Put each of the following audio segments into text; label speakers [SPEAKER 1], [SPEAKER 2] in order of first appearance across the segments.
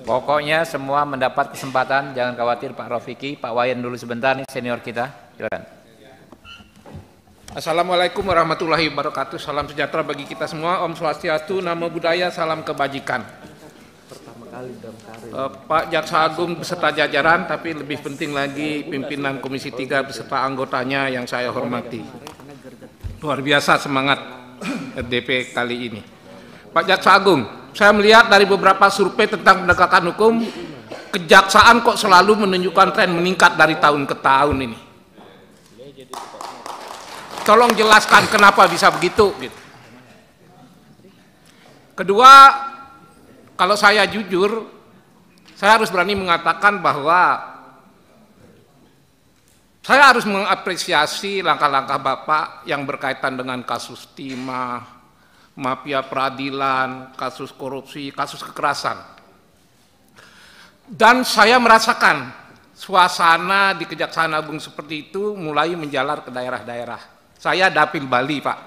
[SPEAKER 1] Pokoknya semua mendapat kesempatan, jangan khawatir Pak Rofiki. Pak Wayan dulu sebentar nih, senior kita. Silakan.
[SPEAKER 2] Assalamualaikum warahmatullahi wabarakatuh. Salam sejahtera bagi kita semua. Om Swastiastu, Namo Buddhaya, salam kebajikan. Pak Jaksa Agung beserta jajaran, tapi lebih penting lagi pimpinan Komisi 3 beserta anggotanya yang saya hormati. Luar biasa semangat RDP kali ini. Pak Jaksa Agung, saya melihat dari beberapa survei tentang penegakan hukum, kejaksaan kok selalu menunjukkan tren meningkat dari tahun ke tahun ini. Tolong jelaskan kenapa bisa begitu. Kedua, kalau saya jujur, saya harus berani mengatakan bahwa saya harus mengapresiasi langkah-langkah Bapak yang berkaitan dengan kasus timah, mafia peradilan, kasus korupsi, kasus kekerasan. Dan saya merasakan suasana di Kejaksaan Agung seperti itu mulai menjalar ke daerah-daerah. Saya Dapil Bali, Pak.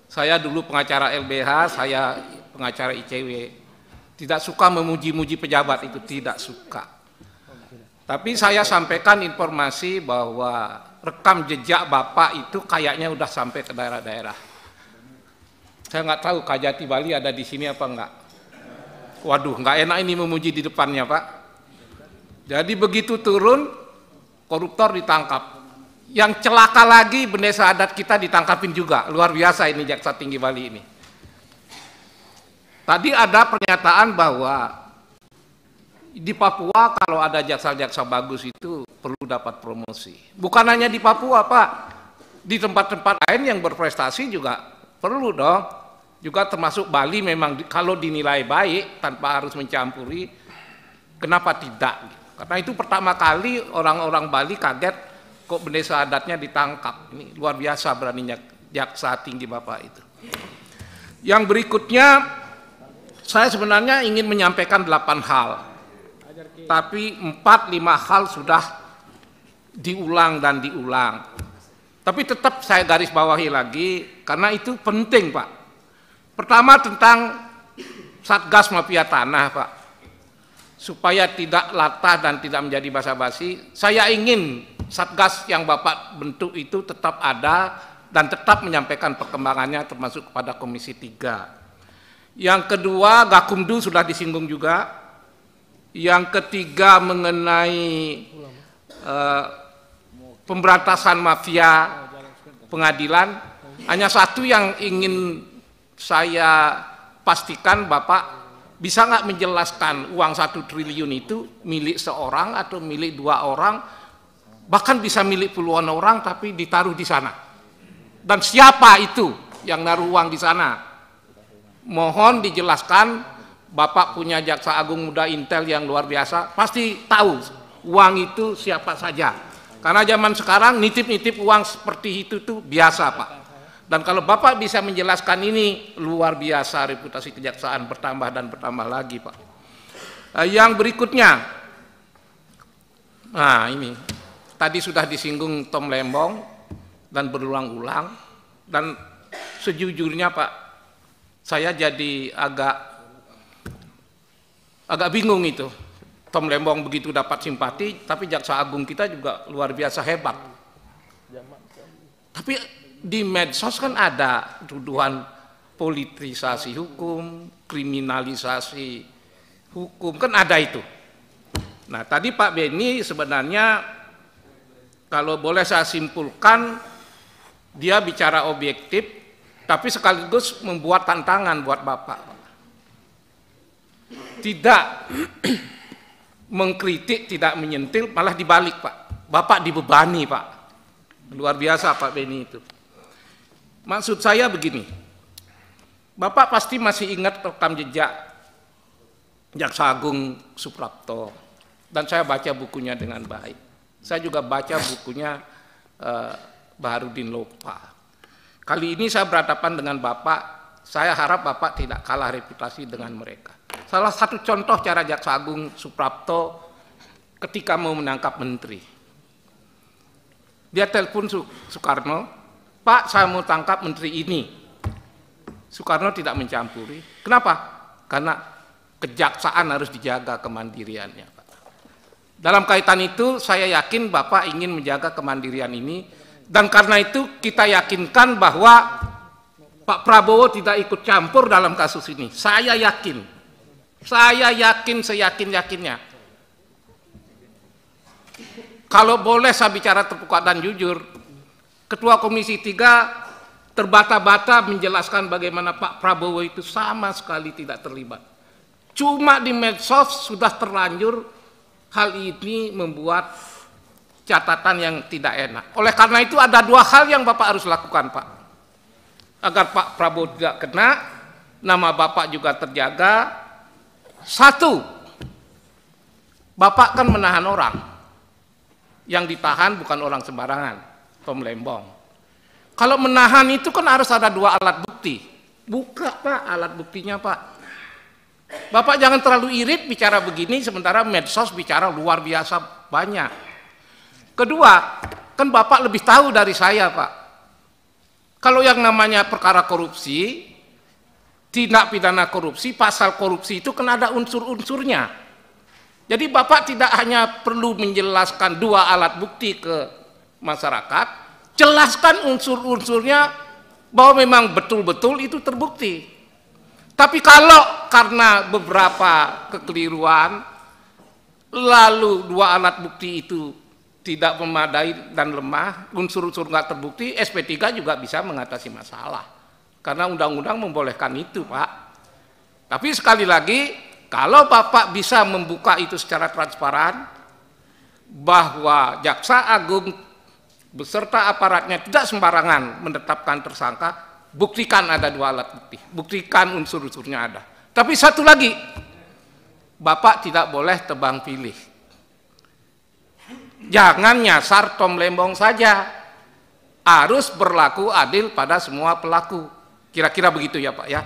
[SPEAKER 2] Saya dulu pengacara LBH, saya pengacara ICW. Tidak suka memuji-muji pejabat, itu tidak suka. Tapi saya sampaikan informasi bahwa rekam jejak Bapak itu kayaknya udah sampai ke daerah-daerah. Saya nggak tahu Kajati Bali ada di sini apa enggak. Waduh, nggak enak ini memuji di depannya, Pak. Jadi begitu turun, koruptor ditangkap. Yang celaka lagi, bendesa adat kita ditangkapin juga. Luar biasa ini Jaksa Tinggi Bali ini. Tadi ada pernyataan bahwa di Papua kalau ada jaksa-jaksa bagus itu perlu dapat promosi. Bukan hanya di Papua, Pak. Di tempat-tempat lain yang berprestasi juga perlu dong, juga termasuk Bali memang kalau dinilai baik tanpa harus mencampuri, kenapa tidak? Karena itu pertama kali orang-orang Bali kaget kok bendesa adatnya ditangkap. Ini luar biasa beraninya Jaksa Tinggi Bapak itu. Yang berikutnya, saya sebenarnya ingin menyampaikan 8 hal, tapi 4-5 hal sudah diulang dan diulang. Tapi tetap saya garis bawahi lagi, karena itu penting, Pak. Pertama tentang Satgas Mafia Tanah, Pak. Supaya tidak latah dan tidak menjadi basa-basi, saya ingin Satgas yang Bapak bentuk itu tetap ada dan tetap menyampaikan perkembangannya termasuk kepada Komisi 3. Yang kedua, Gakumdu sudah disinggung juga. Yang ketiga mengenai pemberantasan mafia pengadilan, hanya satu yang ingin saya pastikan, Bapak bisa nggak menjelaskan uang 1 triliun itu milik seorang atau milik 2 orang, bahkan bisa milik puluhan orang tapi ditaruh di sana. Dan siapa itu yang naruh uang di sana? Mohon dijelaskan, Bapak punya Jaksa Agung Muda Intel yang luar biasa, pasti tahu uang itu siapa saja. Karena zaman sekarang nitip-nitip uang seperti itu tuh biasa, Pak. Dan kalau Bapak bisa menjelaskan ini, luar biasa reputasi kejaksaan bertambah dan bertambah lagi, Pak. Yang berikutnya, nah ini, tadi sudah disinggung Tom Lembong dan berulang-ulang, dan sejujurnya Pak, saya jadi agak bingung itu. Tom Lembong begitu dapat simpati, tapi Jaksa Agung kita juga luar biasa hebat. Tapi di medsos kan ada tuduhan politisasi hukum, kriminalisasi hukum, kan ada itu. Nah tadi Pak Beni sebenarnya kalau boleh saya simpulkan, dia bicara objektif, tapi sekaligus membuat tantangan buat Bapak. Tidak mengkritik, tidak menyentil, malah dibalik, Pak. Bapak dibebani, Pak. Luar biasa Pak Beni itu. Maksud saya begini, Bapak pasti masih ingat rekam jejak Jaksa Agung Suprapto, dan saya baca bukunya dengan baik. Saya juga baca bukunya Baharudin Lopa. Kali ini saya berhadapan dengan Bapak, saya harap Bapak tidak kalah reputasi dengan mereka. Salah satu contoh cara Jaksa Agung Suprapto ketika mau menangkap menteri. Dia telepon Soekarno, Pak saya mau tangkap menteri ini. Soekarno tidak mencampuri. Kenapa? Karena kejaksaan harus dijaga kemandiriannya, Pak. Dalam kaitan itu saya yakin Bapak ingin menjaga kemandirian ini, dan karena itu kita yakinkan bahwa Pak Prabowo tidak ikut campur dalam kasus ini. Saya yakin seyakin-yakinnya. Kalau boleh saya bicara terbuka dan jujur, Ketua Komisi 3 terbata-bata menjelaskan bagaimana Pak Prabowo itu sama sekali tidak terlibat. Cuma di medsos sudah terlanjur hal ini membuat catatan yang tidak enak. Oleh karena itu ada dua hal yang Bapak harus lakukan, Pak. Agar Pak Prabowo tidak kena, nama Bapak juga terjaga. Satu, Bapak kan menahan orang. Yang ditahan bukan orang sembarangan, Tom Lembong. Kalau menahan itu kan harus ada dua alat bukti. Buka, Pak, alat buktinya, Pak. Bapak jangan terlalu irit bicara begini, sementara medsos bicara luar biasa banyak. Kedua, kan Bapak lebih tahu dari saya, Pak. Kalau yang namanya perkara korupsi, tindak pidana korupsi, pasal korupsi itu kan ada unsur-unsurnya. Jadi Bapak tidak hanya perlu menjelaskan dua alat bukti ke masyarakat, jelaskan unsur-unsurnya bahwa memang betul-betul itu terbukti. Tapi kalau karena beberapa kekeliruan, lalu dua alat bukti itu tidak memadai dan lemah, unsur-unsur nggak terbukti, SP3 juga bisa mengatasi masalah. Karena undang-undang membolehkan itu, Pak. Tapi sekali lagi, kalau Bapak bisa membuka itu secara transparan, bahwa Jaksa Agung beserta aparatnya tidak sembarangan menetapkan tersangka, buktikan ada dua alat bukti, buktikan unsur-unsurnya ada. Tapi satu lagi, Bapak tidak boleh tebang pilih. Jangan nyasar Tom Lembong saja, harus berlaku adil pada semua pelaku. Kira-kira begitu ya, Pak ya.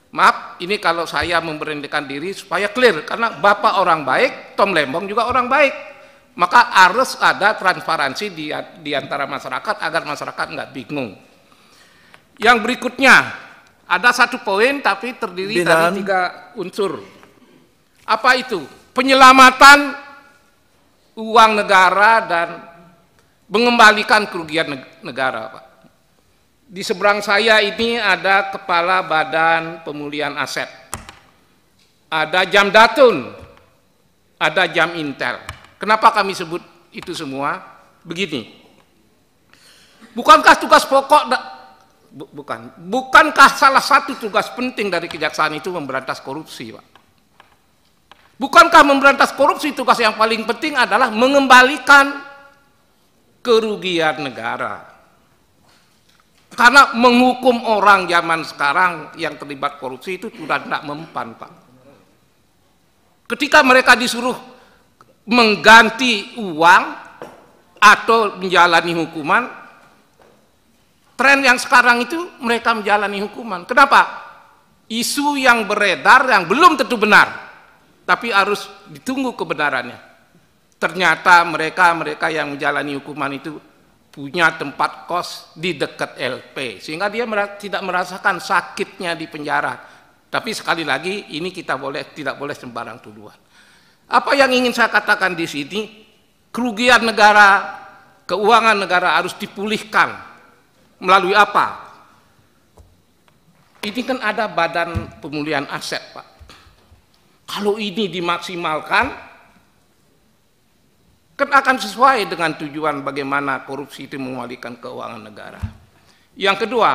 [SPEAKER 2] Maaf, ini kalau saya memberanikan diri supaya clear, karena Bapak orang baik, Tom Lembong juga orang baik. Maka harus ada transparansi di antara masyarakat agar masyarakat nggak bingung. Yang berikutnya, ada satu poin tapi terdiri dari 3 unsur. Apa itu? Penyelamatan uang negara dan mengembalikan kerugian negara, Pak. Di seberang saya ini ada Kepala Badan Pemulihan Aset. Ada Jam Datun, ada Jam Intel. Kenapa kami sebut itu semua? Begini. Bukankah tugas pokok Bukankah salah satu tugas penting dari kejaksaan itu memberantas korupsi, Pak? Bukankah memberantas korupsi tugas yang paling penting adalah mengembalikan kerugian negara? Karena menghukum orang zaman sekarang yang terlibat korupsi itu sudah tidak mempan, Pak. Ketika mereka disuruh mengganti uang atau menjalani hukuman, tren yang sekarang itu mereka menjalani hukuman. Kenapa? Isu yang beredar yang belum tentu benar, tapi harus ditunggu kebenarannya. Ternyata mereka yang menjalani hukuman itu punya tempat kos di dekat LP, sehingga dia tidak merasakan sakitnya di penjara. Tapi sekali lagi, ini kita tidak boleh sembarang tuduhan. Apa yang ingin saya katakan di sini? Kerugian negara, keuangan negara harus dipulihkan. Melalui apa? Ini kan ada Badan Pemulihan Aset, Pak. Kalau ini dimaksimalkan, kan akan sesuai dengan tujuan bagaimana korupsi itu mengembalikan keuangan negara. Yang kedua,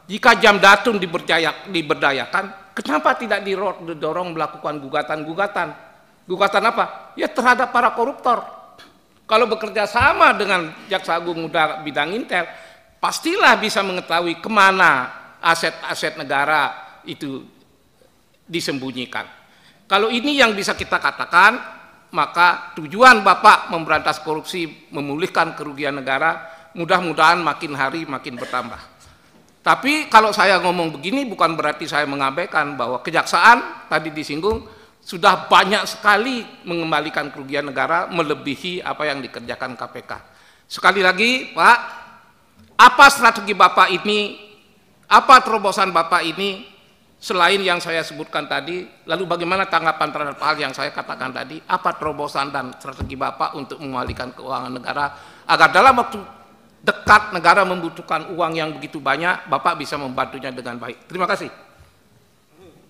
[SPEAKER 2] jika Jam Datun diberdayakan, kenapa tidak didorong melakukan gugatan-gugatan? Gugatan apa? Ya terhadap para koruptor. Kalau bekerja sama dengan Jaksa Agung Muda bidang Intel, pastilah bisa mengetahui kemana aset-aset negara itu disembunyikan. Kalau ini yang bisa kita katakan, maka tujuan Bapak memberantas korupsi, memulihkan kerugian negara, mudah-mudahan makin hari makin bertambah. Tapi kalau saya ngomong begini bukan berarti saya mengabaikan bahwa kejaksaan, tadi disinggung, sudah banyak sekali mengembalikan kerugian negara melebihi apa yang dikerjakan KPK. Sekali lagi, Pak, apa strategi Bapak ini, apa terobosan Bapak ini, Selain yang saya sebutkan tadi, lalu bagaimana tanggapan terhadap hal yang saya katakan tadi? Apa terobosan dan strategi Bapak untuk mengalihkan keuangan negara agar dalam waktu dekat negara membutuhkan uang yang begitu banyak, Bapak bisa membantunya dengan baik. Terima kasih.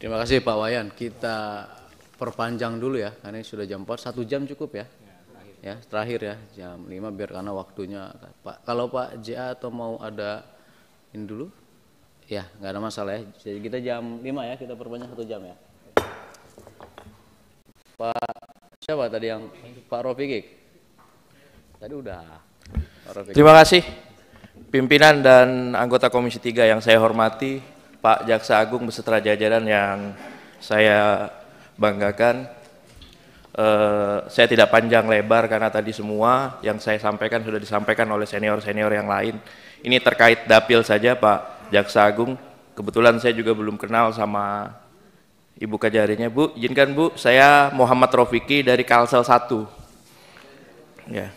[SPEAKER 3] Terima kasih Pak Wayan. Kita perpanjang dulu ya, karena ini sudah jam 4, 1 jam cukup ya. Ya, terakhir ya, jam 5 biar karena waktunya. Pak, kalau Pak JA atau mau ada ini dulu? Ya, nggak ada masalah ya. Jadi kita jam 5 ya, kita perpanjang 1 jam ya. Pak, siapa tadi yang Pak Rofiki? Tadi udah. Pak Rofiki.
[SPEAKER 4] Terima kasih pimpinan dan anggota Komisi 3 yang saya hormati, Pak Jaksa Agung beserta jajaran yang saya banggakan. Saya tidak panjang lebar karena tadi semua yang saya sampaikan sudah disampaikan oleh senior-senior yang lain. Ini terkait dapil saja Pak Jaksa Agung. Kebetulan saya juga belum kenal sama Ibu Kajarinya. Bu, izinkan Bu, saya Muhammad Rofiki dari Kalsel 1. Ya.